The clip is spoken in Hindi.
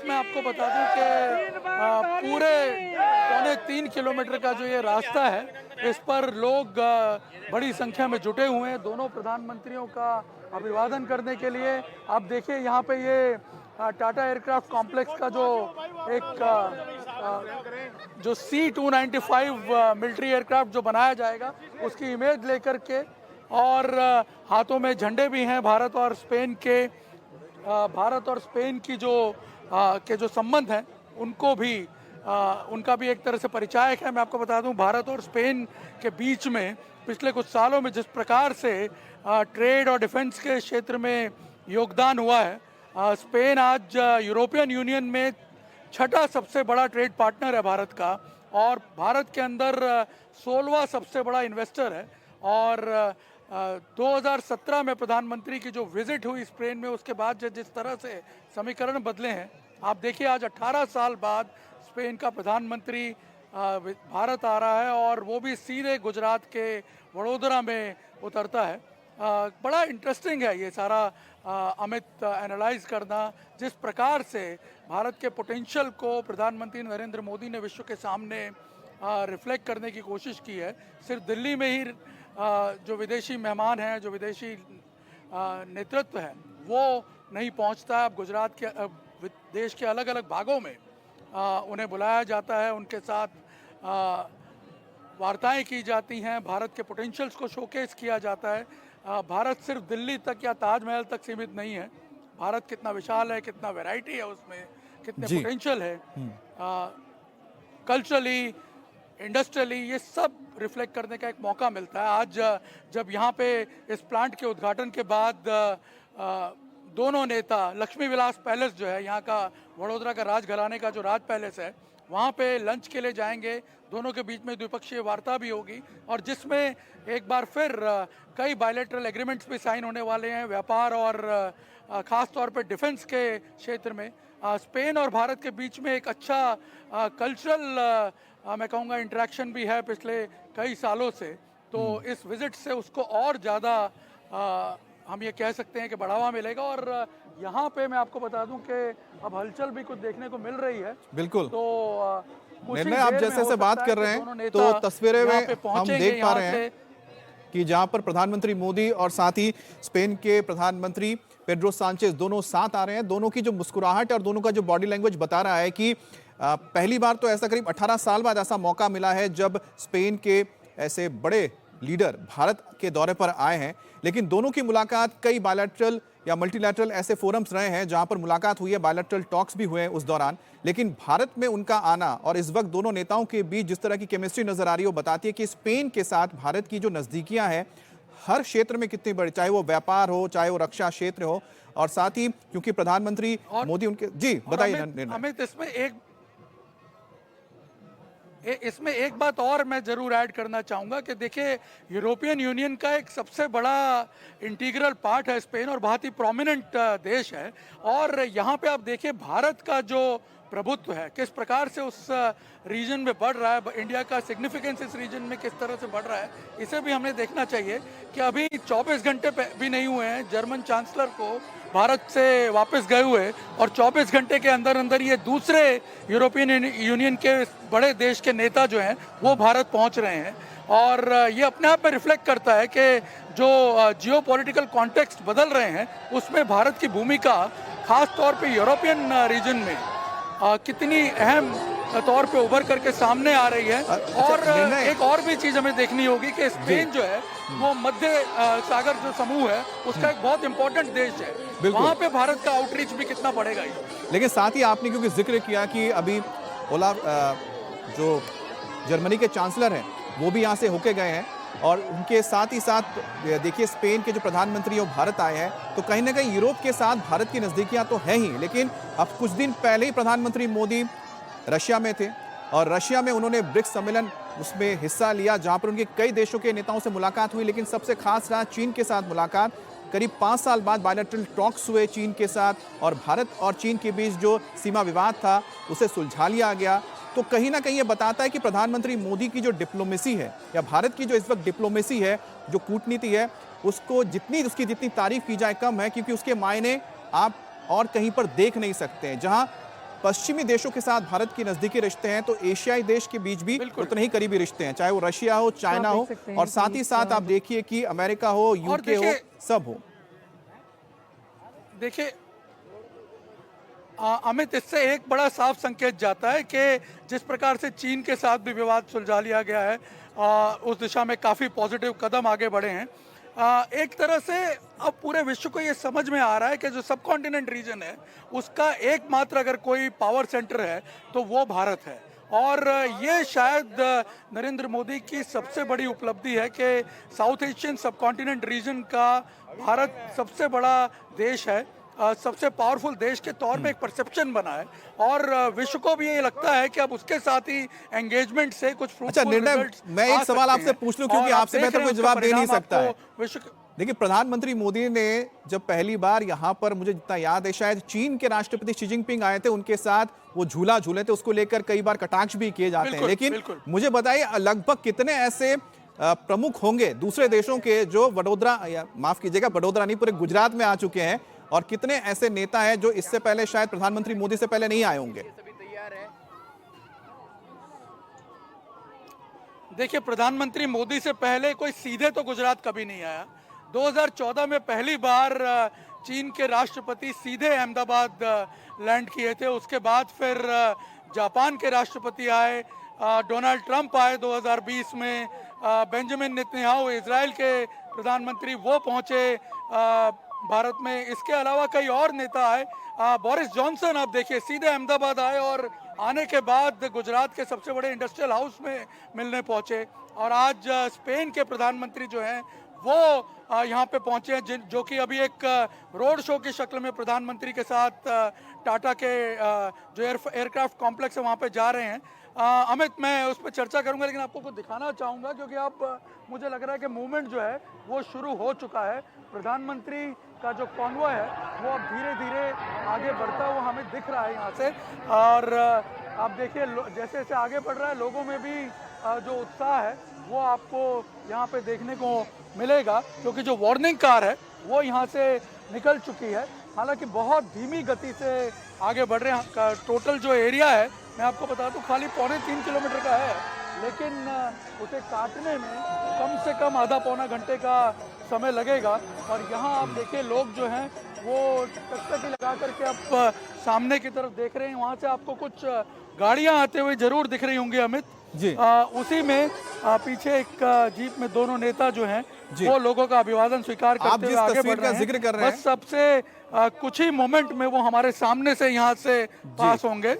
मैं आपको बता दूं कि पूरे 3.25 किलोमीटर का जो ये रास्ता है, इस पर लोग बड़ी संख्या में जुटे हुए हैं दोनों प्रधानमंत्रियों का अभिवादन करने के लिए। आप देखिए यहाँ पे ये टाटा एयरक्राफ्ट कॉम्प्लेक्स का जो एक जो C-295 मिलिट्री एयरक्राफ्ट जो बनाया जाएगा, उसकी इमेज लेकर के, और हाथों में झंडे भी हैं भारत और स्पेन के। भारत और स्पेन की जो संबंध हैं उनको भी उनका भी एक तरह से परिचायक है। मैं आपको बता दूं, भारत और स्पेन के बीच में पिछले कुछ सालों में जिस प्रकार से ट्रेड और डिफेंस के क्षेत्र में योगदान हुआ है, स्पेन आज यूरोपियन यूनियन में छठा सबसे बड़ा ट्रेड पार्टनर है भारत का, और भारत के अंदर 16वां सबसे बड़ा इन्वेस्टर है। और 2017 में प्रधानमंत्री की जो विजिट हुई स्पेन में, उसके बाद जिस तरह से समीकरण बदले हैं, आप देखिए आज 18 साल बाद स्पेन का प्रधानमंत्री भारत आ रहा है, और वो भी सीधे गुजरात के वडोदरा में उतरता है। बड़ा इंटरेस्टिंग है ये सारा अमित एनालाइज करना, जिस प्रकार से भारत के पोटेंशियल को प्रधानमंत्री नरेंद्र मोदी ने विश्व के सामने रिफ्लेक्ट करने की कोशिश की है। सिर्फ दिल्ली में ही जो विदेशी मेहमान हैं, जो विदेशी नेतृत्व है, वो नहीं पहुंचता है। अब गुजरात के देश के अलग अलग भागों में उन्हें बुलाया जाता है, उनके साथ वार्ताएं की जाती हैं, भारत के पोटेंशियल्स को शोकेस किया जाता है। भारत सिर्फ दिल्ली तक या ताजमहल तक सीमित नहीं है। भारत कितना विशाल है, कितना वैरायटी है उसमें, कितने पोटेंशियल है, कल्चरली, इंडस्ट्रियली, ये सब रिफ्लेक्ट करने का एक मौका मिलता है। आज जब यहाँ पे इस प्लांट के उद्घाटन के बाद दोनों नेता लक्ष्मी विलास पैलेस जो है, यहाँ का वडोदरा का राजघराने का जो राज पैलेस है, वहाँ पे लंच के लिए जाएंगे। दोनों के बीच में द्विपक्षीय वार्ता भी होगी, और जिसमें एक बार फिर कई बायलैटरल एग्रीमेंट्स भी साइन होने वाले हैं, व्यापार और ख़ास तौर पे डिफेंस के क्षेत्र में। स्पेन और भारत के बीच में एक अच्छा कल्चरल मैं कहूँगा इंटरेक्शन भी है पिछले कई सालों से। तो इस विजिट से उसको और ज़्यादा हम ये कह सकते हैं कि बढ़ावा मिलेगा। और यहाँ पे मैं आपको बता दूं कि अब हलचल भी कुछ देखने को मिल रही है। बिल्कुल। तो निर्णय आप जैसे से बात कर रहे हैं, तो तस्वीरें में हम देख पा रहे हैं कि जहां पर प्रधानमंत्री मोदी और साथ ही स्पेन के प्रधानमंत्री पेड्रो सांचेज दोनों साथ आ रहे हैं। दोनों की जो मुस्कुराहट और दोनों का जो बॉडी लैंग्वेज बता रहा है कि पहली बार तो ऐसा करीब 18 साल बाद ऐसा मौका मिला है जब स्पेन के ऐसे बड़े लीडर भारत के दौरे पर आए हैं। लेकिन दोनों की मुलाकात कई बायलैटरल या मल्टीलैटरल ऐसे फोरम्स रहे हैं जहां पर मुलाकात हुई है, बायलैटरल टॉक्स भी हुए हैं उस दौरान। लेकिन भारत में उनका आना और इस वक्त दोनों नेताओं के बीच जिस तरह की केमिस्ट्री नजर आ रही है, वो बताती है कि स्पेन के साथ भारत की जो नजदीकियां हैं हर क्षेत्र में कितनी बड़ी, चाहे वो व्यापार हो, चाहे वो रक्षा क्षेत्र हो, और साथ ही क्योंकि प्रधानमंत्री मोदी उनके जी बताइए। अमित, इसमें एक बात और मैं जरूर ऐड करना चाहूँगा कि देखिए, यूरोपियन यूनियन का एक सबसे बड़ा इंटीग्रल पार्ट है स्पेन, और बहुत ही प्रोमिनेंट देश है। और यहाँ पे आप देखिए भारत का जो प्रभुत्व है किस प्रकार से उस रीजन में बढ़ रहा है, इंडिया का सिग्निफिकेंस इस रीजन में किस तरह से बढ़ रहा है, इसे भी हमने देखना चाहिए कि अभी 24 घंटे भी नहीं हुए हैं जर्मन चांसलर को भारत से वापस गए हुए, और 24 घंटे के अंदर अंदर ये दूसरे यूरोपियन यूनियन के बड़े देश के नेता जो हैं वो भारत पहुंच रहे हैं। और ये अपने आप में रिफ्लेक्ट करता है कि जो जियोपॉलिटिकल कॉन्टेक्स्ट बदल रहे हैं उसमें भारत की भूमिका खास तौर पे यूरोपियन रीजन में कितनी अहम तौर पे उभर करके सामने आ रही है। और एक और भी चीज हमें देखनी होगी कि स्पेन जो है वो मध्य सागर जो समूह है उसका एक बहुत इंपॉर्टेंट देश है, वहाँ पे भारत का आउटरीच भी कितना बढ़ेगा। लेकिन साथ ही आपने क्योंकि जिक्र किया कि अभी ओलाफ जो जर्मनी के चांसलर हैं वो भी यहाँ से होके गए हैं, और उनके साथ ही साथ देखिए स्पेन के जो प्रधानमंत्री वो भारत आए हैं, तो कहीं ना कहीं यूरोप के साथ भारत की नज़दीकियां तो है ही। लेकिन अब कुछ दिन पहले ही प्रधानमंत्री मोदी रशिया में थे, और रशिया में उन्होंने ब्रिक्स सम्मेलन उसमें हिस्सा लिया जहां पर उनके कई देशों के नेताओं से मुलाकात हुई। लेकिन सबसे खास रहा चीन के साथ मुलाकात। करीब 5 साल बाद बायलैटरल टॉक्स हुए चीन के साथ, और भारत और चीन के बीच जो सीमा विवाद था उसे सुलझा लिया गया। तो कहीं ना कहीं ये बताता है कि प्रधानमंत्री मोदी की जो डिप्लोमेसी है, या भारत की जो इस वक्त डिप्लोमेसी है, जो कूटनीति है, उसको उसकी जितनी तारीफ की जाए कम है, क्योंकि उसके मायने आप और कहीं पर देख नहीं सकते हैं। जहां पश्चिमी देशों के साथ भारत के नजदीकी रिश्ते हैं, तो एशियाई देश के बीच भी उतने ही करीबी रिश्ते हैं, चाहे वो रशिया हो, चाइना हो, और साथ ही साथ आप देखिए कि अमेरिका हो, यूके हो, सब हो। देखिए अमित, इससे एक बड़ा साफ संकेत जाता है कि जिस प्रकार से चीन के साथ भी विवाद सुलझा लिया गया है, उस दिशा में काफ़ी पॉजिटिव कदम आगे बढ़े हैं। एक तरह से अब पूरे विश्व को ये समझ में आ रहा है कि जो सब कॉन्टिनेंट रीजन है उसका एकमात्र अगर कोई पावर सेंटर है तो वो भारत है। और ये शायद नरेंद्र मोदी की सबसे बड़ी उपलब्धि है कि साउथ एशियन सब कॉन्टिनेंट रीजन का भारत सबसे बड़ा देश है, सबसे पावरफुल देश के तौर में एक परसेप्शन बना है, और विश्व को भी ये लगता है कि अब उसके साथ ही एंगेजमेंट से कुछ अच्छा निर्णय। मैं एक सवाल आपसे पूछ लूं, क्योंकि आपसे बेहतर कोई जवाब दे नहीं सकता है। देखिए, प्रधानमंत्री मोदी ने जब पहली बार यहाँ पर, मुझे जितना याद है, शायद चीन के राष्ट्रपति शी जिनपिंग आए थे, उनके साथ वो झूला झूले थे, उसको लेकर कई बार कटाक्ष भी किए जाते हैं। लेकिन मुझे बताइए, लगभग कितने ऐसे प्रमुख होंगे दूसरे देशों के जो वडोदरा, या माफ कीजिएगा वडोदरा नहीं, पूरे गुजरात में आ चुके हैं, और कितने ऐसे नेता हैं जो इससे पहले शायद प्रधानमंत्री मोदी से पहले नहीं आए होंगे? देखिए, प्रधानमंत्री मोदी से पहले कोई सीधे तो गुजरात कभी नहीं आया। 2014 में पहली बार चीन के राष्ट्रपति सीधे अहमदाबाद लैंड किए थे। उसके बाद फिर जापान के राष्ट्रपति आए, डोनाल्ड ट्रंप आए 2020 में, बेंजामिन नेतन्याहू इजराइल के प्रधानमंत्री वो पहुंचे भारत में। इसके अलावा कई और नेता आए, बोरिस जॉनसन आप देखिए सीधे अहमदाबाद आए और आने के बाद गुजरात के सबसे बड़े इंडस्ट्रियल हाउस में मिलने पहुंचे। और आज स्पेन के प्रधानमंत्री जो हैं वो यहाँ पे पहुंचे हैं, जो कि अभी एक रोड शो की शक्ल में प्रधानमंत्री के साथ टाटा के जो एयरक्राफ्ट कॉम्प्लेक्स है वहाँ पे जा रहे हैं। अमित, मैं उस पर चर्चा करूंगा, लेकिन आपको कुछ दिखाना चाहूँगा, क्योंकि आप मुझे लग रहा है कि मूवमेंट जो है वो शुरू हो चुका है। प्रधानमंत्री का जो कॉन्वॉय है वो अब धीरे धीरे आगे बढ़ता हुआ हमें दिख रहा है यहाँ से। और आप देखिए जैसे जैसे आगे बढ़ रहा है, लोगों में भी जो उत्साह है वो आपको यहाँ पे देखने को मिलेगा, क्योंकि जो वार्निंग कार है वो यहाँ से निकल चुकी है। हालांकि बहुत धीमी गति से आगे बढ़ रहे हैं। टोटल जो एरिया है, मैं आपको बता दूं, खाली 3.25 किलोमीटर का है, लेकिन उसे काटने में कम से कम आधा पौना घंटे का समय लगेगा। और यहाँ आप देखिए लोग जो हैं वो टकटकी लगा करके अब सामने की तरफ देख रहे हैं। वहाँ से आपको कुछ गाड़ियाँ आते हुए जरूर दिख रही होंगी अमित जी। उसी में पीछे एक जीप में दोनों नेता जो हैं वो लोगों का अभिवादन स्वीकार करते हुए आगे बढ़ रहे हैं। जिक्र कर रहे हैं, बस सबसे कुछ ही मोमेंट में वो हमारे सामने से यहाँ से पास होंगे।